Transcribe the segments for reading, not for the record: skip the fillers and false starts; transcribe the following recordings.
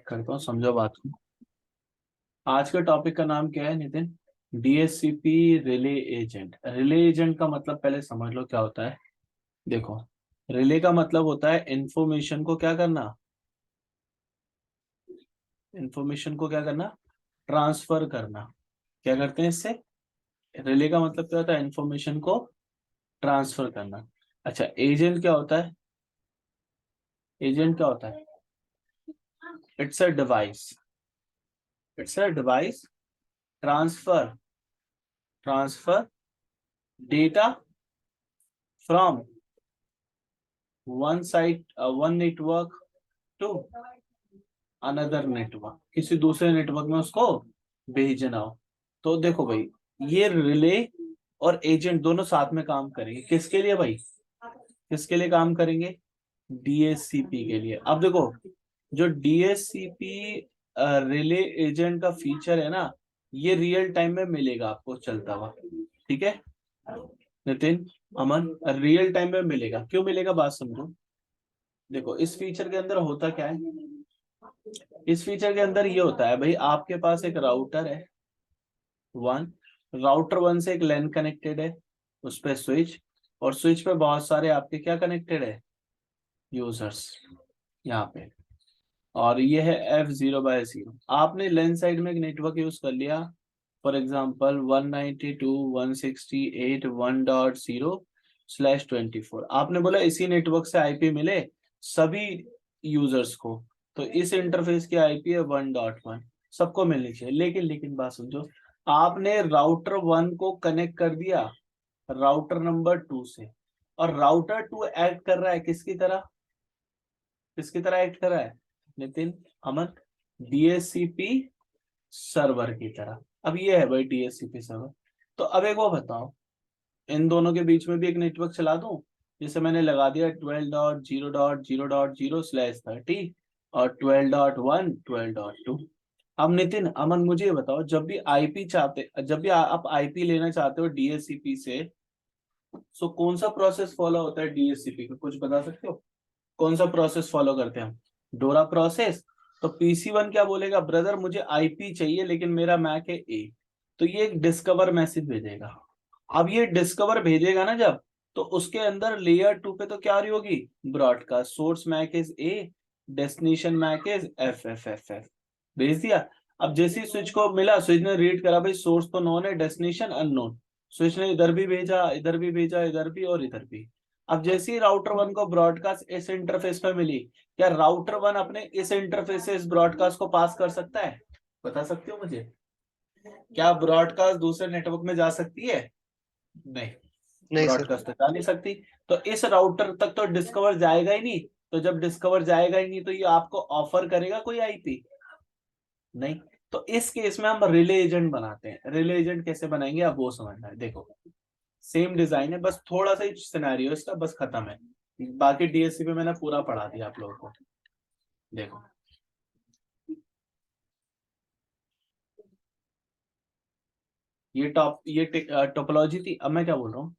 करता हूँ, समझो बात को। आज के टॉपिक का नाम क्या है Nitin? DSCP relay agent. Relay agent का मतलब पहले समझ लो क्या होता है। देखो, रिले का मतलब होता है इंफॉर्मेशन को क्या करना, इंफॉर्मेशन को क्या करना, ट्रांसफर करना। क्या करते हैं इससे? रिले का मतलब क्या होता है? इंफॉर्मेशन को ट्रांसफर करना। अच्छा, एजेंट क्या होता है? एजेंट क्या होता है? It's a device, it's a device transfer transfer data from one site one network to another network, किसी दूसरे नेटवर्क में उसको भेजना हो। तो देखो भाई, ये रिले और एजेंट दोनों साथ में काम करेंगे। किसके लिए भाई? किसके लिए काम करेंगे? डीएससीपी के लिए। अब देखो, जो डीएससीपी रिले एजेंट का फीचर है ना, ये रियल टाइम में मिलेगा आपको चलता हुआ। ठीक है नितिन, अमन, रियल टाइम में मिलेगा। क्यों मिलेगा, बात समझो। देखो, इस फीचर के अंदर होता क्या है? इस फीचर के अंदर ये होता है भाई, आपके पास एक राउटर है वन, राउटर वन से एक लैन कनेक्टेड है, उस पे स्विच, और स्विच पे बहुत सारे आपके क्या कनेक्टेड है, यूजर्स यहाँ पे। और ये है F0/0। आपने लेन साइड में एक नेटवर्क यूज कर लिया, फॉर एग्जाम्पल 192.168.1.0/24। आपने बोला इसी नेटवर्क से आईपी मिले सभी यूजर्स को, तो इस इंटरफेस की आईपी है 1.1, सबको मिलनी चाहिए। लेकिन लेकिन बात समझो, आपने राउटर वन को कनेक्ट कर दिया राउटर नंबर टू से, और राउटर टू एक्ट कर रहा है किसकी तरह? किसकी तरह एक्ट कर रहा है नितिन, अमन? डीएससीपी सर्वर की तरह। अब ये है भाई डीएससीपी सर्वर। तो अब एक वो बताओ, इन दोनों के बीच में भी एक नेटवर्क चला दूं, जैसे मैंने लगा दिया 12.0.0.0/30 और 12.1 12.2। अब नितिन, अमन, मुझे ये बताओ, जब भी आप आईपी लेना चाहते हो डीएससीपी से, सो कौन सा प्रोसेस फॉलो होता है डीएससीपी का, कुछ बता सकते हो? कौन सा प्रोसेस फॉलो करते हैं हम? डोरा प्रोसेस। तो पीसी वन क्या बोलेगा, ब्रदर मुझे आईपी चाहिए लेकिन मेरा मैक है ए, तो ये एक डिस्कवर मैसेज भेजेगा। अब ये डिस्कवर भेजेगा ना जब, तो उसके अंदर लेयर टू पे तो क्या रही होगी, broadcast, source MAC is A, destination MAC is F F F F, भेज दिया। अब जैसे ही स्विच को मिला, स्विच ने रीड करा, भाई सोर्स तो नॉन है, डेस्टिनेशन अननोन, स्विच ने इधर भी भेजा, इधर भी भेजा, इधर भी और इधर भी। अब जैसे ही राउटर वन को ब्रॉडकास्ट इस इंटरफेस पे मिली, क्या राउटर वन अपने इस इंटरफेस से इस ब्रॉडकास्ट को पास कर सकता है? बता सकते हो मुझे? क्या ब्रॉडकास्ट दूसरे नेटवर्क में जा सकती है? नहीं, नहीं सर। ब्रॉडकास्ट जा नहीं सकती। तो इस राउटर तक तो डिस्कवर जाएगा ही नहीं। तो जब डिस्कवर जाएगा ही नहीं, तो ये आपको ऑफर करेगा कोई आईपी? नहीं। तो इस केस में हम रिले एजेंट बनाते हैं। रिले एजेंट कैसे बनाएंगे आप वो समझना है। देखो, सेम डिजाइन है, बस थोड़ा सा ही सिनेरियो इसका बस खत्म है। बाकी डीएससी पे मैंने पूरा पढ़ा दिया आप लोगों को। देखो, ये टोपोलॉजी थी। अब मैं क्या बोल रहा हूँ,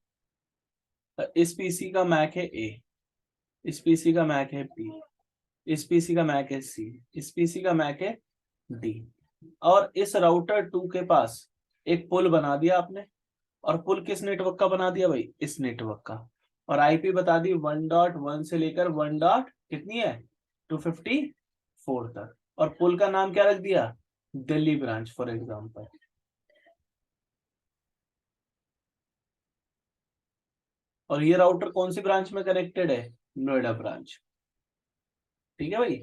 इस पीसी का मैक है ए, इस पीसी का मैक है बी, इस पीसी का मैक है सी, इस पीसी का मैक है डी, और इस राउटर टू के पास एक पुल बना दिया आपने। और पुल किस नेटवर्क का बना दिया भाई? इस नेटवर्क का। और आईपी बता दी 1.1 से लेकर 1 डॉट कितनी है, 254 तक। और पुल का नाम क्या रख दिया? Delhi branch for example. और ये राउटर कौन सी ब्रांच में कनेक्टेड है? नोएडा ब्रांच। ठीक है भाई।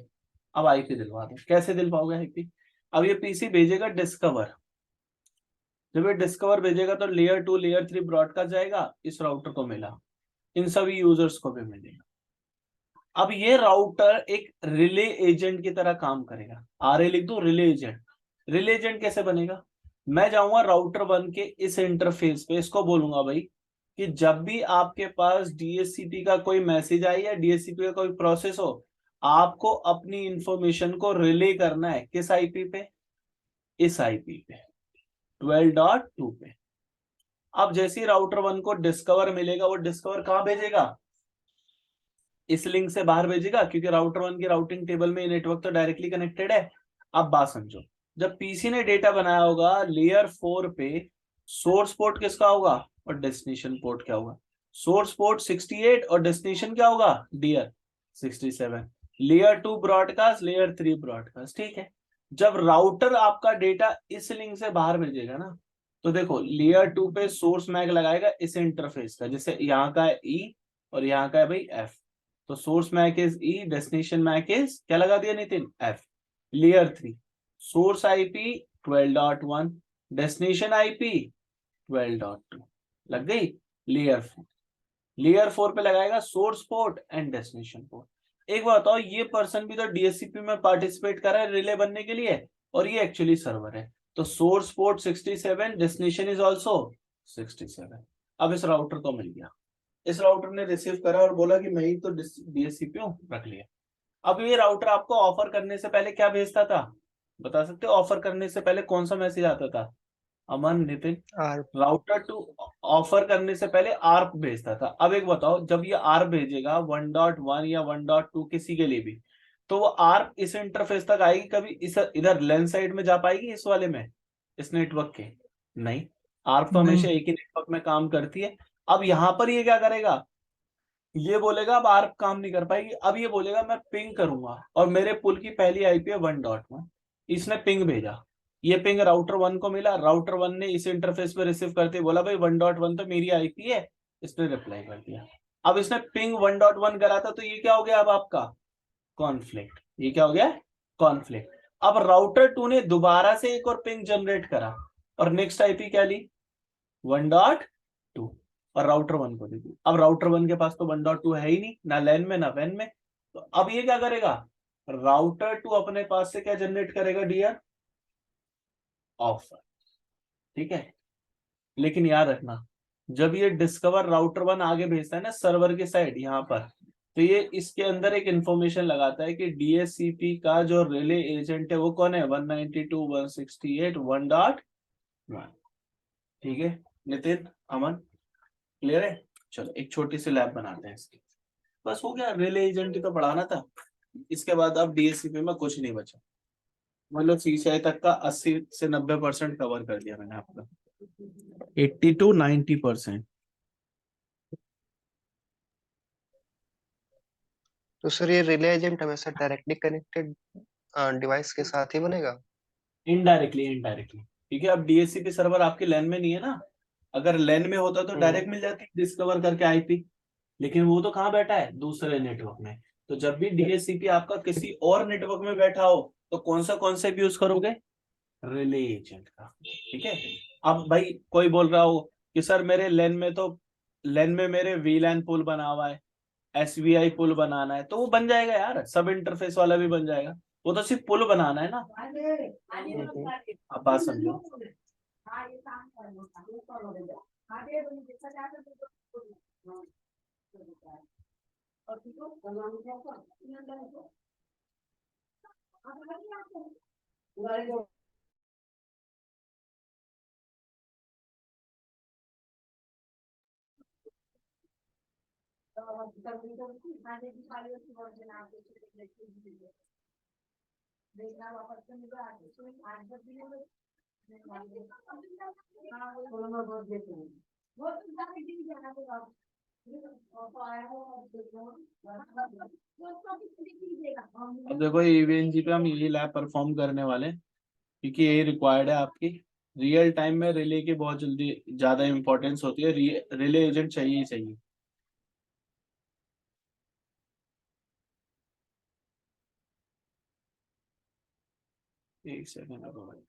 अब आईपी दिलवा दो। कैसे दिलवाओगे आईपी? अब ये पीसी भेजेगा डिस्कवर। जब ये डिस्कवर भेजेगा तो layer two layer three broadcast जाएगा, इस राउटर को मिला, इन सभी यूजर्स को भी मिलेगा। अब ये राउटर एक रिले एजेंट की तरह काम करेगा। आरए लिख दो, रिले एजेंट। रिले एजेंट कैसे बनेगा? मैं जाऊंगा राउटर वन के इस इंटरफेस पे, इसको बोलूंगा भाई कि जब भी आपके पास डीएससीपी का कोई मैसेज आए या डीएससीपी का कोई प्रोसेस हो, आपको अपनी इंफॉर्मेशन को रिले करना है किस आईपी पे? इस आईपी पे, 12.2 पे। अब जैसे ही राउटर वन को डिस्कवर मिलेगा, वो डिस्कवर कहां भेजेगा? इस लिंक से बाहर भेजेगा, क्योंकि राउटर 1 की राउटिंग टेबल में नेटवर्क तो डायरेक्टली कनेक्टेड है। अब बात समझो, जब पीसी ने डेटा बनाया होगा लेयर 4 पे, सोर्स पोर्ट किसका होगा और डेस्टिनेशन पोर्ट क्या होगा? सोर्स पोर्ट 68 और डेस्टिनेशन क्या होगा डियर 67। लेयर 2 ब्रॉडकास्ट, लेयर 3 ब्रॉडकास्ट, ठीक है। जब राउटर आपका डेटा इस लिंक से बाहर भेजेगा ना, तो देखो लेयर 2 पे सोर्स मैक लगाएगा इस इंटरफेस का, जैसे यहाँ का है ई और यहाँ का है भाई एफ। तो source MAC is E, destination MAC is क्या लगा दिया नितिन F. Layer 3 source IP 12.1, destination IP 12.2 लग गई। लेयर 4 पे लगाएगा source port and destination port. एक बात बताओ, ये पर्सन भी तो डीएससीपी में पार्टिसिपेट कर रहा है रिले बनने के लिए, और ये एक्चुअली सर्वर है। तो source port 67, destination is also 67। अब इस राउटर को मिल गया, इस राउटर ने रिसीव करा और बोला कि मैं ही तो डीएससीपी हूँ, रख लिया। अब ये राउटर आपको ऑफर करने से पहले क्या भेजता था, बता सकते हो? ऑफर करने से पहले कौन सा मैसेज आता था Aman Nitin? Are router to offer करने से पहले आर्प भेजता था। अब एक बताओ, जब ये आर्प भेजेगा 1.1 या 1.2 किसी के लिए भी, तो वो आर्प इस इंटरफेस तक आएगी कभी इस इधर लेंस साइड में जा पाएगी इस वाले में, इस नेटवर्क के? नहीं। आर्प तो नहीं। हमेशा एक ही नेटवर्क में काम करती है। अब यहां पर ये क्या करेगा, ये बोलेगा अब आर्प काम नहीं कर पाएगी, अब ये बोलेगा मैं पिंग करूंगा, और मेरे पुल की पहली आईपी है 1.1। इसने पिंग भेजा, ये पिंग राउटर 1 को मिला, राउटर 1 ने इस इंटरफेस पे रिसीव करते बोला भाई 1.1 तो मेरी आईपी है, इसने रिप्लाई कर दिया। अब इसने पिंग 1.1 करा था, तो ये क्या हो गया अब आपका कॉन्फ्लिक्ट। ये क्या हो गया कॉन्फ्लिक्ट। अब राउटर 2 ने दोबारा से एक और पिंग जनरेट करा, और नेक्स्ट आईपी क्या ली 1.2, और राउटर 1 को दे दी। अब राउटर 1 के पास तो 1.2 है ही नहीं, ना लैन में ना वैन में। तो अब ये क्या करेगा, राउटर 2 अपने पास से क्या जनरेट करेगा डियर ऑफर, ठीक है। लेकिन याद रखना, जब ये डिस्कवर राउटर 1 आगे भेजता है ना सर्वर के साइड यहाँ पर, तो ये इसके अंदर एक इंफॉर्मेशन लगाता है कि डीएससीपी का जो रिले एजेंट है वो कौन है 192.168.1.1। ठीक है नितिन अमन, क्लियर है? चलो एक छोटी सी लैब बनाते हैं इसकी। बस हो गया, रिले एजेंट ही तो पढ़ाना था। इसके बाद अब डीएससीपी में कुछ नहीं बचा, मतलब सीसीआई तक का 80 से 90% कवर कर दिया मैंने आपका, 80 to 90%। तो सर ये रिले एजेंट हमेशा डायरेक्टली कनेक्टेड डिवाइस के साथ ही बनेगा? इनडायरेक्टली क्योंकि अब डीएससीपी सर्वर आपके लैन में नहीं है ना। अगर लैन में होता तो हम्म। डायरेक्ट मिल जाती डिस्कवर करके आईपी, लेकिन वो तो कहाँ बैठा है दूसरे नेटवर्क में। तो जब भी डीएससीपी आपका किसी और नेटवर्क में बैठा हो, तो कौन सा कॉन्सेप्ट यूज करोगे, रिले एजेंट का, ठीक है। अब भाई कोई बोल रहा हो कि सर मेरे लेन में तो, लेन में मेरे वीलैन पुल बना हुआ है, एसवीआई पुल बनाना है, तो वो बन जाएगा यार, सब इंटरफेस वाला भी बन जाएगा। वो तो सिर्फ पुल बनाना है ना। हम्म। अब बात समझो, अब देखो ईवीएनजी पे हम यही लैब परफॉर्म करने वाले हैं, क्योंकि यही रिक्वायर्ड है आपकी। रियल टाइम में रिले की बहुत जल्दी ज्यादा इंपॉर्टेंस होती है, रिले एजेंट चाहिए ही चाहिए। एक सेकंड अब भाई।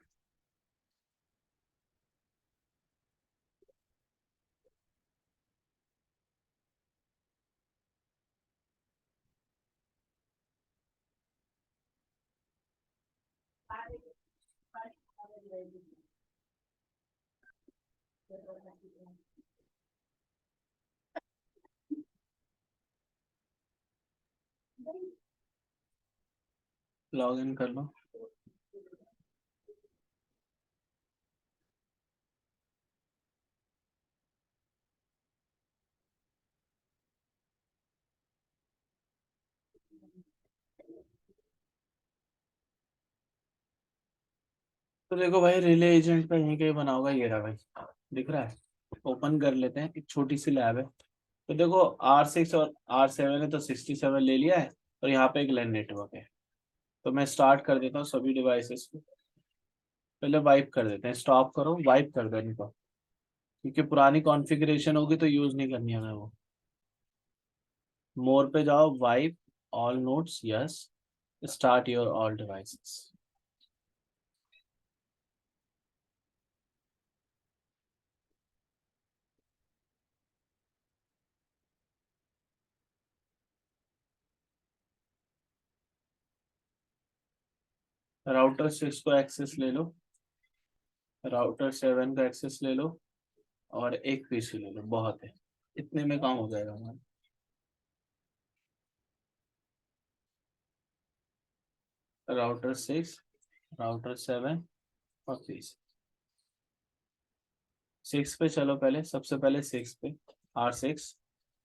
लॉग इन कर लो। तो देखो भाई, रिले एजेंट का यहीं कहीं बना होगा, ये रहा भाई, दिख रहा है। ओपन कर लेते हैं, एक छोटी सी लैब है। तो देखो R6 और R7 है, तो 67 ले लिया है, और यहाँ पे एक लैन नेटवर्क है। तो मैं स्टार्ट कर देता हूँ सभी डिवाइसेस को। पहले वाइप कर देते हैं, स्टॉप करो, वाइप कर दो इनको, क्योंकि पुरानी कॉन्फ़िगरेशन होगी तो यूज नहीं करनी है हमें वो। मोर पे जाओ, wipe all nodes, yes, start your all devices. Router 6 को एक्सेस ले लो, राउटर 7 का एक्सेस ले लो, और एक पीसी ले लो, बहुत है, इतने में काम हो जाएगा हमारा। राउटर 6, राउटर 7 और पीसी। 6 पे चलो, पहले सबसे पहले 6 पे, R6,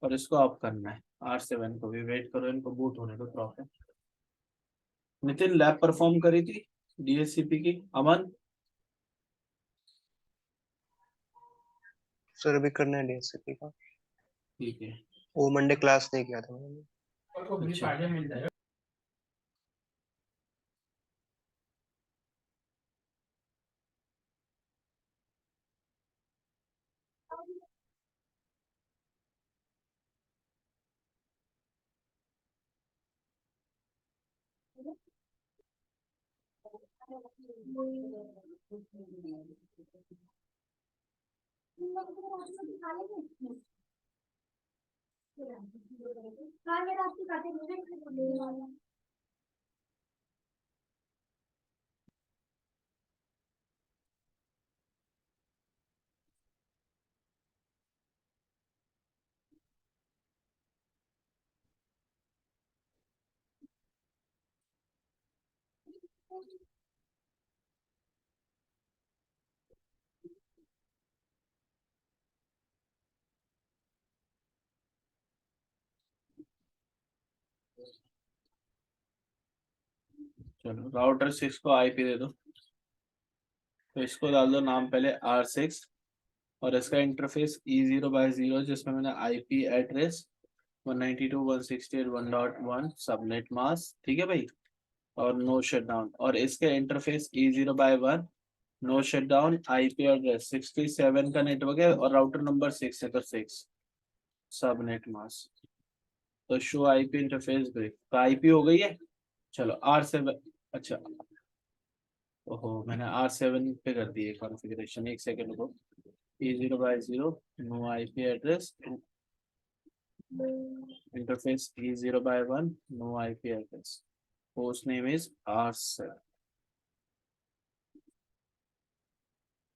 और इसको ऑफ करना है। R7 को भी वेट करो, इनको बूट होने दो प्रॉपर। नितिन, लैब परफॉर्म करी थी DHCP की? अमन? सर अभी करना है डीएससीपी का। ठीक है। वो मंडे क्लास नहीं किया था मैंने। अच्छा। चलो, राउटर 6 को IP दे दो। तो इसको डाल दो नाम पहले R6, और इसका इंटरफेस E0/0, जिसमें मैंने IP एड्रेस 192.168.1.1 सबनेट मास्क, ठीक है भाई, और नो शटडाउन। और इसके interface E0/1, no shutdown, IP address 67 का नेटवर्क है, और राउटर नंबर 6 है, तो 6 सबनेट मास्क। तो शो IP इंटरफेस ब्रेक, तो IP हो गई है। चलो R7, अच्छा, ओहो, मैंने R7 पे कर दी है कॉन्फ़िगरेशन, एक सेकंड को। E0/0, no IP address, interface E0/1, no IP address, host name is R7।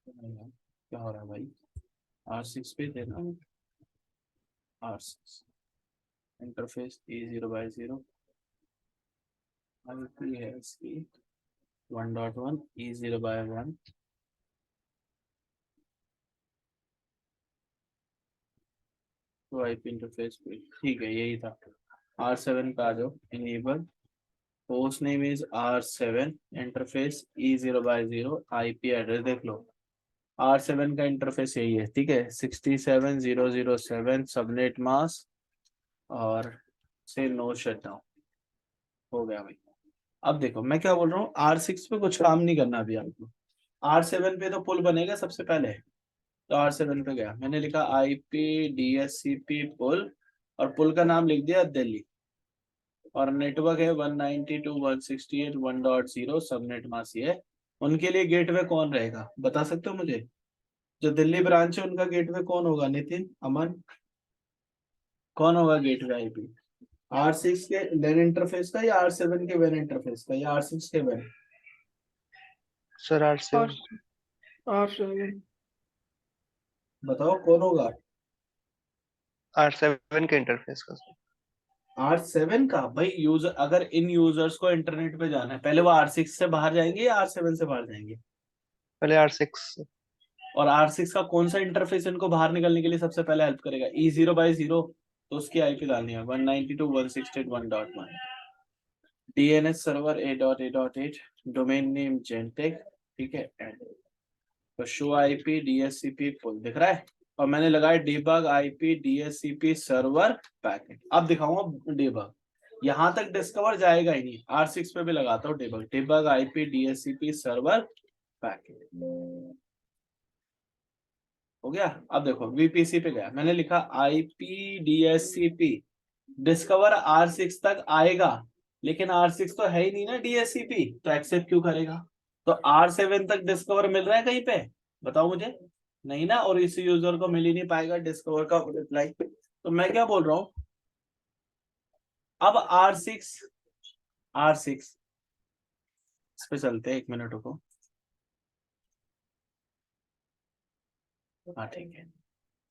क्या हो रहा है भाई? R6 पे देना, R6, इंटरफेस E0/0, IP है इसकी 1.1, E0/1, तो IP इंटरफेस पे, ठीक है, यही था। R7 पे आ जाओ, enable, host name is R7, interface E0/0, IP address देख लो। R7 का इंटरफेस यही है, ठीक है, 67,007 सबनेट मास्क, और से नो शटडाउन। हो गया भाई। अब देखो मैं क्या बोल रहा हूँ, R6 पे कुछ काम नहीं करना अभी आपको। R7 पे तो पुल बनेगा सबसे पहले। तो R7 पे गया, मैंने लिखा IP DHCP पुल, और पुल का नाम लिख दिया दिल्ली, और नेटवर्क है 192.168.1.0 सबनेट मास्क है। उनके लिए गेटवे कौन रहेगा, बता सकते हो मुझे? जो दिल्ली ब्रांच है उनका गेटवे कौन होगा, नितिन, अमन? कौन होगा गेटवे IP? R6 के लेन इंटरफेस का, या R7 के वेन इंटरफेस का, या R6 के वेन? सर आर और सेवन। और बताओ कौन होगा? R7 के इंटरफेस का सर। R7 का भाई। यूजर, अगर इन यूजर्स को इंटरनेट पे जाना है, पहले वो R6 से बाहर जाएंगे या R7 से बाहर जाएंगे? पहले R6। और R6 का कौन सा इंटरफेस इनको बाहर निकलने के लिए सबसे पहले हेल्प करेगा? E0/0, तो उसकी IP डालनी है 192.168.1.1। DNS सर्वर 8.8.8, डोमेन नेम जेंटेक, ठीक है। तो शो आईपी डीएचसीपी पुल दिख रहा है, और मैंने लगाया debug IP DHCP server packet. अब दिखाऊंगा डिबग, यहां तक डिस्कवर जाएगा ही नहीं। R6 पे भी लगाता हूँ debug, debug IP DHCP server packet, हो गया। अब देखो वीपीसी पे गया, मैंने लिखा आईपी डीएचसीपी डिस्कवर R6 तक आएगा, लेकिन R6 तो है ही नहीं ना डीएचसीपी, तो एक्सेप्ट क्यों करेगा? तो R7 तक डिस्कवर मिल रहा है कहीं पे, बताओ मुझे, नहीं ना, और इस यूजर को मिल ही नहीं पाएगा डिस्कवर का रिप्लाई। तो मैं क्या बोल रहा हूं, अब R6 इस पे चलते हैं, 1 मिनट रुको। हाँ ठीक है,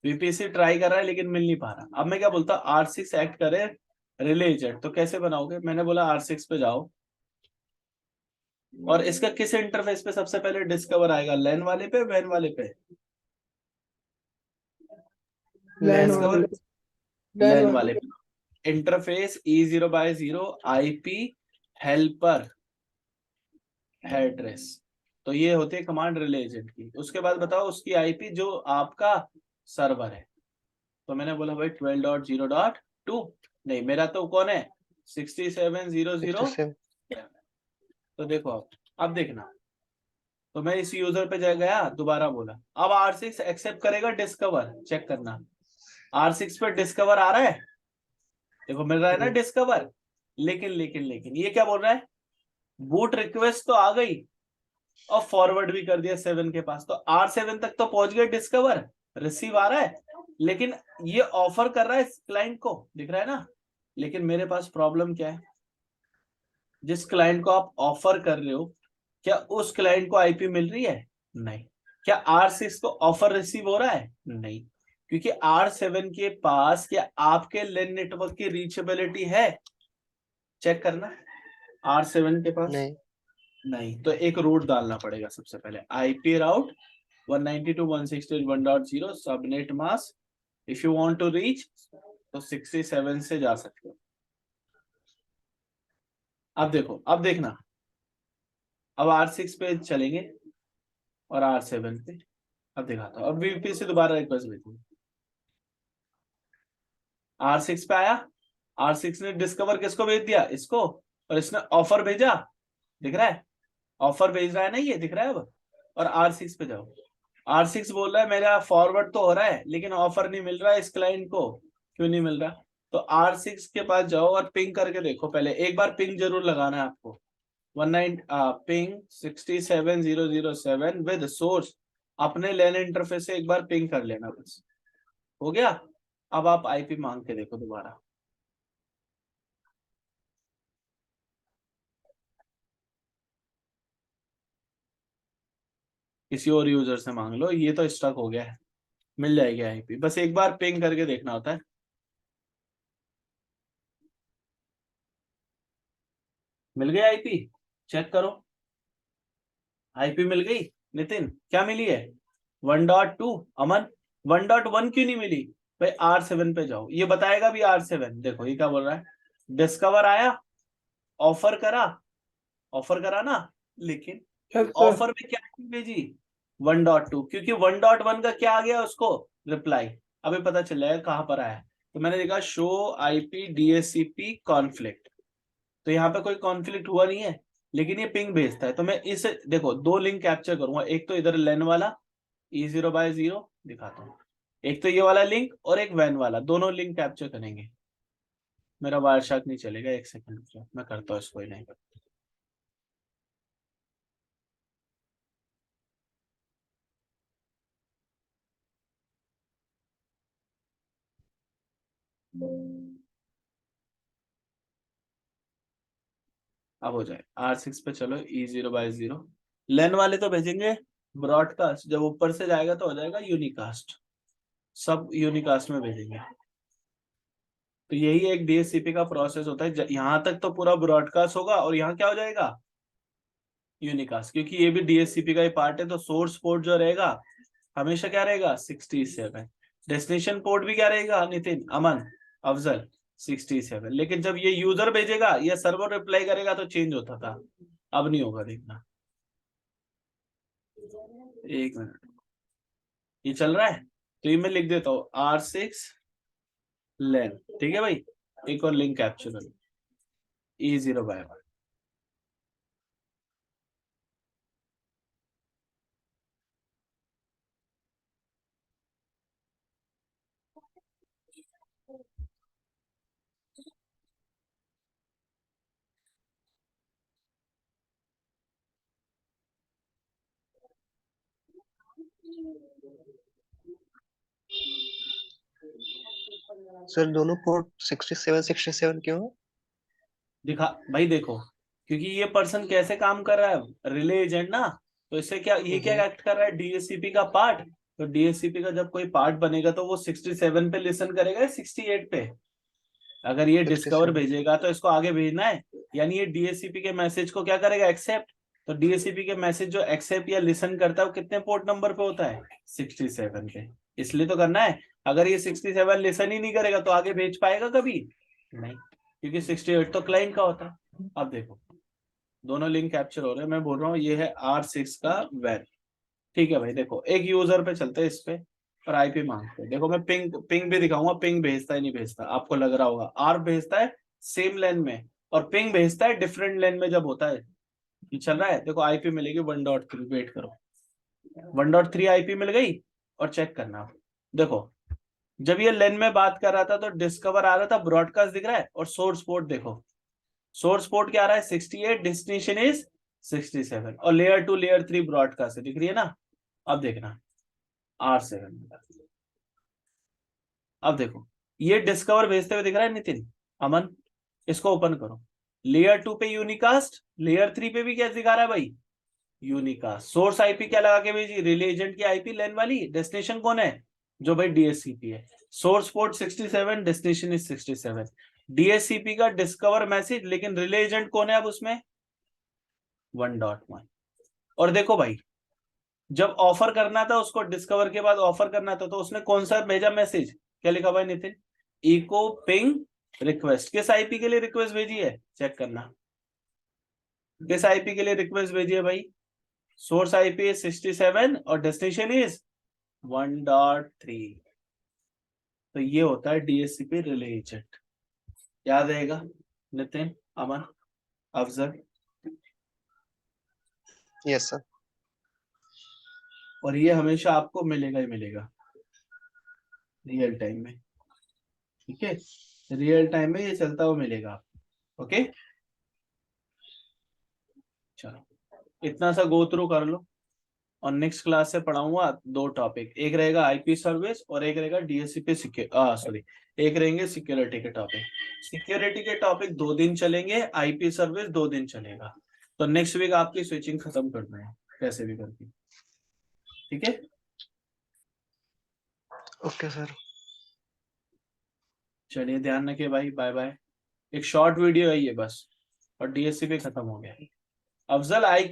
वीपीसी ट्राई कर रहा है लेकिन मिल नहीं पा रहा। अब मैं क्या बोलता हूँ, R6 एक्ट करे रिले एजेंट, तो कैसे बनाओगे? मैंने बोला R6 पे जाओ, और इसका किस इंटरफेस पे सबसे पहले डिस्कवर आएगा, लैन वाले पे, वैन वाले पे? लैन डिस्कवर वाले। लैन वाले पे। Interface E0/0 IP helper address, तो ये होती है कमांड रिले एजेंट की। उसके बाद बताओ उसकी आईपी जो आपका सर्वर है, तो मैंने बोला भाई 12.0.2, नहीं मेरा तो कौन है 6700। 67। तो देखो अब देखना, तो मैं इस यूजर पे गया, दोबारा बोला, अब R6 एक्सेप्ट करेगा डिस्कवर, चेक करना R6 पे डिस्कवर आ रहा है, देखो मिल रहा है ना डिस्कवर। लेकिन ये क्या बोल रहा है, बूट रिक्वेस्ट तो आ गई और फॉरवर्ड भी कर दिया 7 के पास, तो R7 तक तो पहुंच गया डिस्कवर, रिसीव आ रहा है, लेकिन ये ऑफर कर रहा है क्लाइंट को, दिख रहा है ना। लेकिन मेरे पास प्रॉब्लम क्या है, जिस क्लाइंट को आप ऑफर कर रहे हो, क्या उस क्लाइंट को आईपी मिल रही है? नहीं। क्या R6 को ऑफर रिसीव हो रहा है? नहीं, क्योंकि R7 के पास क्या आपके लेन नेटवर्क की रीचेबिलिटी है, चेक करना। R7 के पास नहीं। नहीं, तो एक रूट डालना पड़ेगा सबसे पहले, IP route 192.168.1.0 subnet mask, if you want to reach, तो 67 से जा सकते हो। अब देखो, अब देखना, अब R6 पे चलेंगे और R7 पे, अब दिखाता हूँ। अब वीपी से दोबारा रिक्वेस्ट भेजूंगा, R6 पे आया, R6 ने डिस्कवर किसको भेज दिया, इसको, और इसने ऑफर भेजा, दिख रहा है, ऑफर भेज रहा है ना, ये दिख रहा है अब। और R6 पे जाओ, R6 बोल रहा है मेरा फॉरवर्ड तो हो रहा है लेकिन ऑफर नहीं मिल रहा है इस क्लाइंट को, क्यों नहीं मिल रहा? तो R6 के पास जाओ और पिंग करके देखो, पहले एक बार पिंग जरूर लगाना है आपको, 19 पिंग 67007 विद सोर्स, अपने लेन इंटरफेस से एक बार पिंग कर लेना बस, हो गया। अब आप आईपी मांग के देखो दोबारा, किसी और यूजर से मांग लो, ये तो स्टक हो गया है, मिल जाएगी आईपी, बस एक बार पिंग करके देखना होता है। मिल गई आईपी, चेक करो, आईपी मिल गई। नितिन क्या मिली है? 1.2। अमन 1.1 क्यों नहीं मिली? भाई R7 पे जाओ, ये बताएगा भी R7, देखो ये क्या बोल रहा है, डिस्कवर आया, ऑफर करा, ऑफर करा ना, लेकिन ऑफर में क्या भेजी, 1.2, क्योंकि 1.1 का क्या आ गया उसको रिप्लाई, अभी पता चल जाएगा कहां पर आया। तो मैंने देखा शो आईपी डीएचसीपी कॉन्फ्लिक्ट, तो यहाँ पे कोई कॉन्फ्लिक्ट हुआ नहीं है, लेकिन ये पिंग भेजता है। तो मैं इस देखो दो लिंक कैप्चर करूंगा, एक तो इधर लेन वाला E0/0 दिखाता हूँ, एक तो ये वाला लिंक और एक वैन वाला, दोनों लिंक कैप्चर करेंगे। मेरा वायर शार्क नहीं चलेगा, एक सेकंड मैं करता हूँ इसको ही, नहीं करता। अब हो जाए, R6 पे चलो, E0/0 लेन वाले तो भेजेंगे ब्रॉडकास्ट, जब ऊपर से जाएगा तो हो जाएगा यूनिकास्ट, सब यूनिकास्ट में भेजेंगे। तो यही एक डीएचसीपी का प्रोसेस होता है, यहाँ तक तो पूरा ब्रॉडकास्ट होगा और यहाँ क्या हो जाएगा यूनिकास्ट, क्योंकि ये भी डीएचसीपी का ही पार्ट है। तो सोर्स पोर्ट जो रहेगा हमेशा क्या रहेगा 67, डेस्टिनेशन पोर्ट भी क्या रहेगा नितिन, अमन, अफजल, 67। लेकिन जब ये यूजर भेजेगा या सर्वर रिप्लाई करेगा तो चेंज होता था, अब नहीं होगा, देखना। एक मिनट, ये चल रहा है तो ये मैं लिख देता हूँ R6 लेन, ठीक है भाई। एक और लिंक कैप्चर कर, E0/1। सर दोनों पोर्ट 67 क्यों है? दिखा भाई, देखो, क्योंकि ये पर्सन कैसे काम कर रहा है, रिले एजेंट ना, तो इससे क्या, ये क्या एक्ट कर रहा है, डीएससीपी का पार्ट। तो डीएससीपी का जब कोई पार्ट बनेगा तो वो 67 पे लिसन करेगा या 68 पे। अगर ये डिस्कवर 67। भेजेगा तो इसको आगे भेजना है, यानी ये डीएससीपी के मैसेज को क्या करेगा, एक्सेप्ट। तो डीएससीपी के मैसेज जो एक्सेप्ट या लिसन करता है वो कितने पोर्ट नंबर पे होता है, 67 पे। इसलिए तो करना है। अगर ये 67 लिसन ही नहीं करेगा तो आगे भेज पाएगा कभी नहीं, क्योंकि 68 तो क्लाइंट का होता है। अब देखो, दोनों लिंक कैप्चर हो रहे हैं। मैं बोल रहा हूँ ये है R6 का वैन, ठीक है भाई। देखो एक यूजर पे चलते हैं, इस पे और आईपी मांगते हैं। देखो मैं पिंग पिंग भी दिखाऊंगा, पिंग भेजता है नहीं भेजता, आपको लग रहा होगा आर भेजता है सेम लेन में, और पिंग भेजता है डिफरेंट लेन में जब होता है। ये चल रहा है, देखो आईपी मिलेगी 1.3, वेट करो, 1.3 आईपी मिल गई। और चेक करना, देखो जब ये लेन में बात कर रहा था तो डिस्कवर आ रहा था, ब्रॉडकास्ट दिख रहा है, और सोर्स पोर्ट देखो, सोर्स पोर्ट क्या आ रहा है 68, डेस्टिनेशन इज 67, और लेयर 2 लेयर 3 ब्रॉडकास्ट दिख रही है ना। अब देखना R7, अब देखो ये डिस्कवर भेजते हुए दिख रहा है नितिन, अमन, इसको ओपन करो। लेयर 2 पे यूनिकास्ट, लेयर 3 पे भी क्या दिखा रहा है भाई, यूनिकास्ट। सोर्स आईपी क्या लगा के भेजी, रिले एजेंट की आईपी लेन वाली। डेस्टिनेशन कौन है, जो भाई डीएससीपी है। Source port 67, destination is 67। DSCP का डिस्कवर मैसेज, लेकिन रिले एजेंट कौन है अब उसमें, 1.1। और देखो भाई, जब ऑफर करना था उसको, डिस्कवर के बाद ऑफर करना था, तो उसने कौन सा भेजा मैसेज, क्या लिखा हुआ है नितिन, इको पिंग रिक्वेस्ट। किस आईपी के लिए रिक्वेस्ट भेजी है, चेक करना, किस आईपी के लिए रिक्वेस्ट भेजी है भाई। सोर्स आईपी इज 67 और डेस्टिनेशन इज 1.3। तो ये होता है डीएससीपी रिले एजेंट, याद रहेगा नितिन, अमन, अफजल। Yes sir. और ये हमेशा आपको मिलेगा ही मिलेगा रियल टाइम में, ठीक है, रियल टाइम में ये चलता हुआ मिलेगा आपको। ओके, चलो इतना सा गो थ्रू कर लो, और नेक्स्ट क्लास से पढ़ाऊंगा दो टॉपिक, एक रहेगा आईपी सर्विस और एक रहेगा डीएससीपी सॉरी, एक रहेंगे सिक्योरिटी के टॉपिक। सिक्योरिटी के टॉपिक 2 दिन चलेंगे, आईपी सर्विस 2 दिन चलेगा। तो नेक्स्ट वीक आपकी स्विचिंग खत्म करना है कैसे भी करके, ठीक है। Okay sir. चलिए ध्यान रखिए भाई, बाय बाय। एक शॉर्ट वीडियो है ये बस, और डीएससीपी खत्म हो गया। अफजल आई